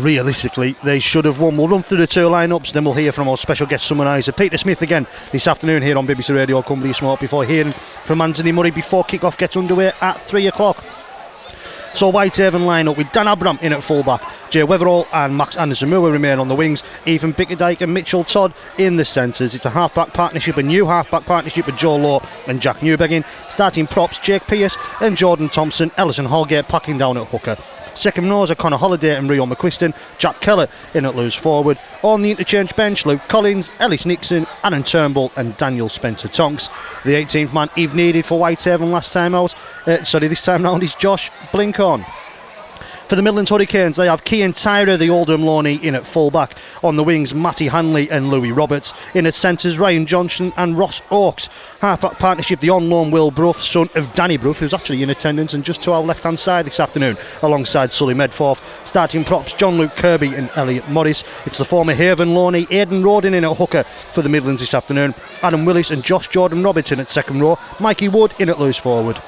realistically, they should have won. We'll run through the two lineups, then we'll hear from our special guest summariser, Peter Smith, again this afternoon here on BBC Radio Cumbria Sport, before hearing from Anthony Murray before kick-off gets underway at 3 o'clock. So Whitehaven line up with Dan Abram in at full-back, Jay Weatherall and Max Anderson-Moore will remain on the wings, Ethan Bickerdike and Mitchell Todd in the centres. It's a half-back partnership, a new half-back partnership with Joe Lowe and Jack Newbegin. Starting props, Jake Pearce and Jordan Thompson, Ellison Holgate packing down at hooker. Second rows are Connor Holliday and Rio McQuiston, Jack Keller in at loose forward. On the interchange bench, Luke Collins, Ellis Nixon, Aaron Turnbull and Daniel Spencer-Tonks. The 18th man, if needed for Whitehaven this time round, is Josh Blinkhorn. For the Midlands Hurricanes, they have Cian Tyrer, the Oldham loanee, in at full-back. On the wings, Matty Hanley and Louis Roberts. In at centres, Ryan Johnson and Ross Oakes. Half-back partnership, the on-loan Will Brough, son of Danny Brough, who's actually in attendance and just to our left-hand side this afternoon, alongside Sully Medforth. Starting props, John Luke Kirby and Elliot Morris. It's the former Haven loanee, Aidan Rodin, in at hooker for the Midlands this afternoon. Adam Willis and Josh Jordan Robertson at second row. Mikey Wood in at loose forward.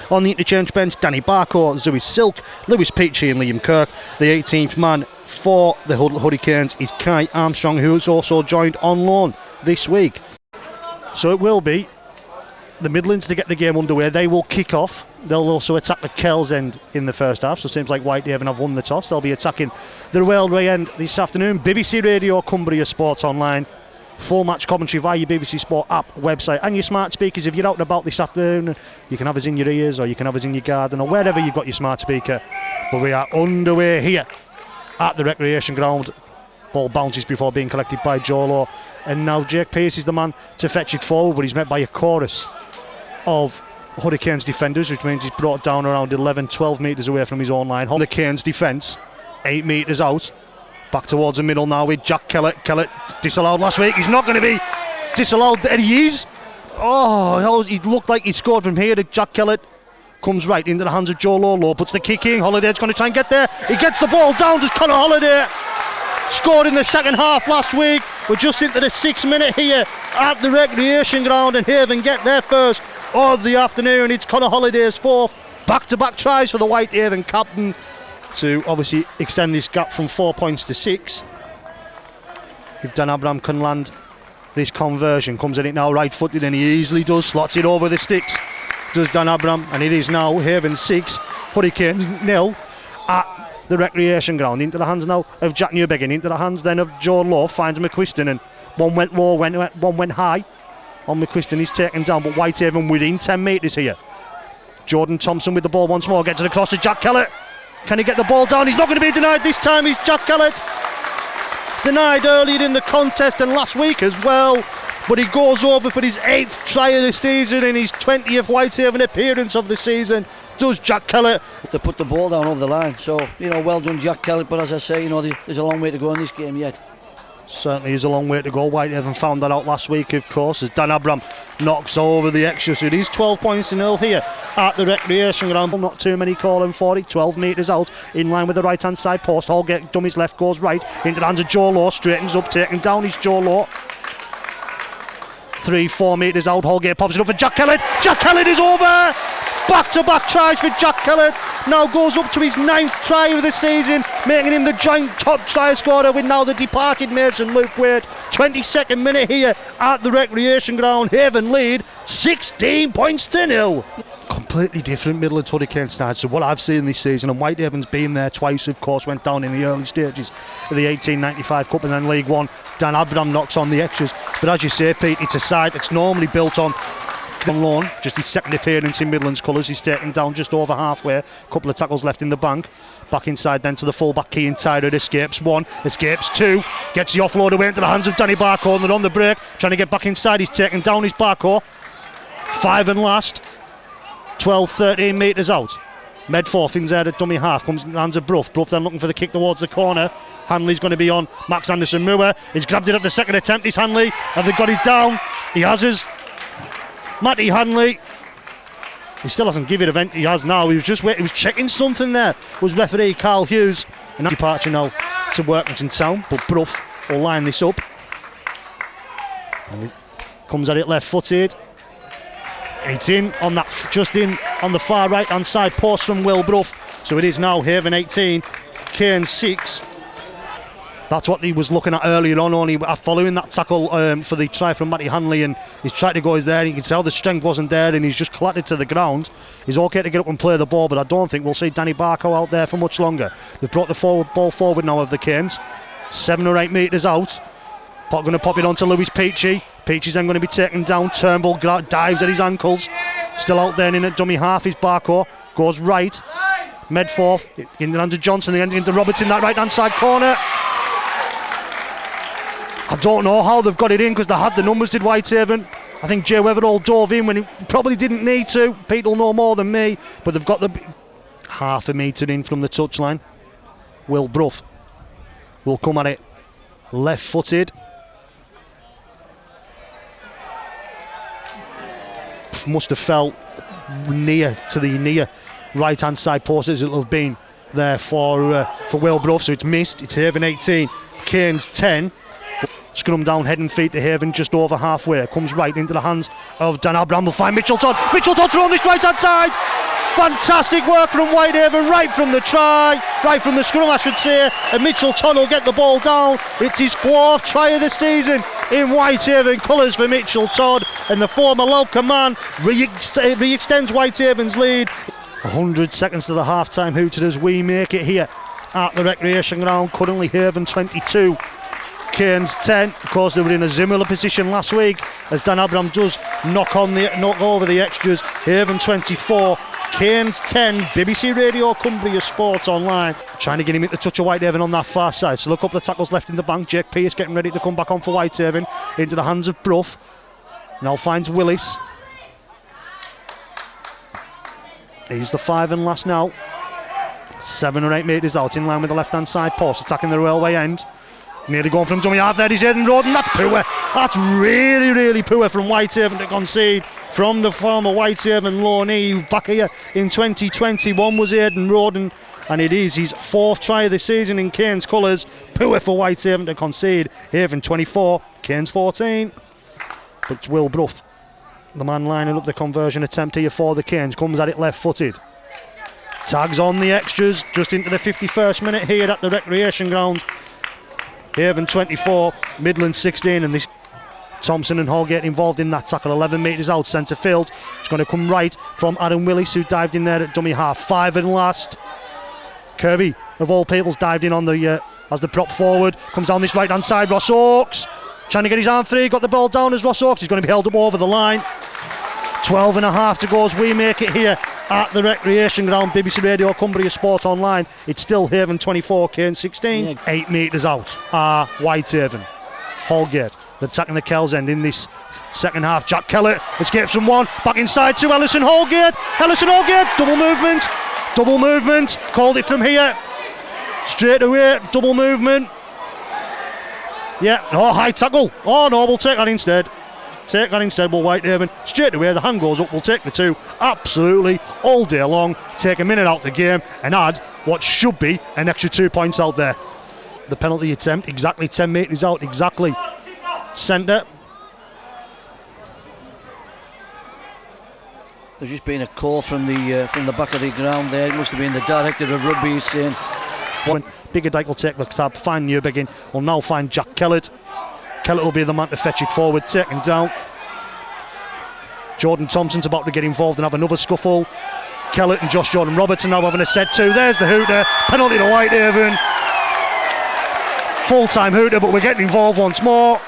On the interchange bench, Danny Barco, Zoe Silk, Lewis Peachy and Liam Kirk. The 18th man for the Hurricanes is Kai Armstrong, who's also joined on loan this week. So it will be the Midlands to get the game underway. They will kick off. They'll also attack the Kells end in the first half, so it seems like Whitehaven have won the toss. They'll be attacking the railway end this afternoon. BBC Radio Cumbria Sports Online. Full match commentary via your BBC Sport app, website and your smart speakers. If you're out and about this afternoon, you can have us in your ears or you can have us in your garden or wherever you've got your smart speaker. But we are underway here at the recreation ground. Ball bounces before being collected by Jolo, and now Jake Pearce is the man to fetch it forward, but he's met by a chorus of Hurricanes defenders, which means he's brought down around 11-12 metres away from his own line. Hurricanes defence 8 metres out. Back towards the middle now with Jack Kellett. Kellett disallowed last week. He's not going to be disallowed. And he is. Oh, he looked like he scored from here. Jack Kellett comes right into the hands of Joe Lowe. Puts the kick in. Holliday's going to try and get there. He gets the ball down. Does Connor Holliday. Scored in the second half last week. We're just into the 6th minute here at the recreation ground, and Haven get their first of the afternoon. It's Connor Holliday's fourth. Back-to-back tries for the Whitehaven captain to obviously extend this gap from 4 points to 6. If Dan Abram can land this conversion, comes in it now right-footed, and he easily does, slots it over the sticks, does Dan Abram, and it is now Haven 6, Hurricanes 0 at the recreation ground. Into the hands now of Jack Newbegin, into the hands then of Joe Lowe, finds McQuiston, and one went low, one went high on McQuiston. He's taken down, but Whitehaven within 10 metres here. Jordan Thompson with the ball once more, gets it across to Jack Kellett. Can he get the ball down? He's not going to be denied this time. He's Jack Kellett. Denied earlier in the contest and last week as well. But he goes over for his 8th try of the season and his 20th Whitehaven appearance of the season. Does Jack Kellett. To put the ball down over the line. So, well done Jack Kellett. But as I say, there's a long way to go in this game yet. Certainly is a long way to go. Whitehaven found that out last week, of course, as Dan Abram knocks over the extra. So it is 12 points to 0 here at the recreation ground. Not too many calling for it. 12 metres out, in line with the right-hand side post. Holgate dummies left, goes right into the hands of Joe Lowe. Straightens up, taken down is Joe Lowe. 3-4 metres out. Holgate pops it up for Jack Kellett. Jack Kellett is over. Back-to-back tries for Jack Kellett. Now goes up to his 9th try of the season, making him the joint top try scorer with now the departed Mason Luke Wade. 22nd minute here at the recreation ground. Haven lead 16 points to 0. Completely different Midlands Hurricanes side to what I've seen this season, and Whitehaven's been there twice, of course. Went down in the early stages of the 1895 Cup and then League One. Dan Abram knocks on the extras, but as you say, Pete, it's a side that's normally built on loan. Just his second appearance in Midlands colours. He's taken down just over halfway. A couple of tackles left in the bank. Back inside then to the full-back, Cian Tyrer. Escapes one, escapes two, gets the offload away into the hands of Danny Barco, and they're on the break trying to get back inside. He's taken down his Barco. 5 and last, 12-13 metres out. Medforth in there at dummy half, comes in the hands of Brough. Brough then looking for the kick towards the corner. Hanley's going to be on Max Anderson-Moore. He's grabbed it at the second attempt. He's Hanley. Have they got it down? He has his. Matty Hanley, he still hasn't given it a vent. He has now. He was just waiting. He was checking something there. Was referee Carl Hughes. And departure now to Workington Town. But Brough will line this up. And he comes at it left-footed. It's in on that, just in on the far right-hand side post from Will Brough. So it is now Haven 18, Cairns 6. That's what he was looking at earlier on, only following that tackle for the try from Matty Hanley, and he's tried to go there. You can tell the strength wasn't there, and he's just clattered to the ground. He's okay to get up and play the ball, but I don't think we'll see Danny Barco out there for much longer. They've brought the ball forward now of the Cairns, 7 or 8 metres out. Going to pop it on to Lewis Peachy. Peachy's then going to be taken down. Turnbull dives at his ankles. Still out there in a dummy half is Barco. Goes right. Medforth in the hands of Johnson, then into Roberts in that right hand side corner. I don't know how they've got it in, because they had the numbers, did Whitehaven. I think Jay Weatherall dove in when he probably didn't need to. Pete will know more than me, but they've got the half a metre in from the touchline. Will Brough will come at it left footed. Must have felt near to the near right hand side post as it'll have been there for Will Brough, so it's missed. It's Haven 18, Cairns 10. Scrum down, head and feet to Haven, just over halfway. Comes right into the hands of Dan Abraham. Will find Mitchell Todd. Mitchell Todd through on this right hand side. Fantastic work from Whitehaven, right from the scrum I should say, and Mitchell Todd will get the ball down. It's his 4th try of the season in Whitehaven colours for Mitchell Todd, and the former local man re-extends Whitehaven's lead. 100 seconds to the half-time hooted as we make it here at the recreation ground. Currently Haven 22, Cairns 10. Of course, they were in a similar position last week as Dan Abraham does knock over the extras. Haven 24, Cairns 10. BBC Radio Cumbria Sports Online. Trying to get him into touch of Whitehaven on that far side. So look up the tackles left in the bank. Jake Pearce getting ready to come back on for Whitehaven. Into the hands of Brough. Now finds Willis. He's the 5 and last now. 7 or 8 metres out, in line with the left hand side post, attacking the railway end. Nearly going from dummy half there, he's Aidan Roden. That's poor. That's really, really poor from Whitehaven to concede from the former Whitehaven loanee. Back here in 2021 was Aidan Roden, and it is his 4th try of the season in Cairns colours. Poor for Whitehaven to concede. Haven 24, Cairns 14. But it's Will Brough, the man lining up the conversion attempt here for the Cairns, comes at it left footed. Tags on the extras just into the 51st minute here at the recreation ground. Haven 24, Midlands 16, and this Thompson and Holgate involved in that tackle. 11 metres out, centre field. It's going to come right from Adam Willis, who dived in there at dummy half. 5 and last. Kirby, of all people's, dived in on the as the prop forward. Comes down this right hand side. Ross Oakes trying to get his arm free. Got the ball down as Ross Oakes. He's going to be held up over the line. 12 and a half to go as we make it here at the recreation ground. BBC Radio Cumbria Sport Online. It's still Haven 24, Cairns 16. Yeah. 8 metres out are Whitehaven. Holgate, they're attacking the Kells end in this second half. Jack Kellett escapes from one, back inside to Ellison Holgate. Double movement. Called it from here. Straight away, double movement. Yeah, high tackle. Oh no, we'll take that instead. Will Whitehaven. Straight away, the hand goes up, we'll take the 2. Absolutely, all day long. Take a minute out the game and add what should be an extra 2 points out there. The penalty attempt, exactly 10 metres out, exactly. Centre. There's just been a call from the back of the ground there. It must have been the director of rugby. He's saying... Bigger Dyke will take the tab, find Newbegin, will now find Jack Kellett. Kellett will be the man to fetch it forward, taken down. Jordan Thompson's about to get involved and have another scuffle. Kellett and Josh Jordan Robertson now having a set 2. There's the hooter, penalty to Whitehaven. Full-time hooter, but we're getting involved once more.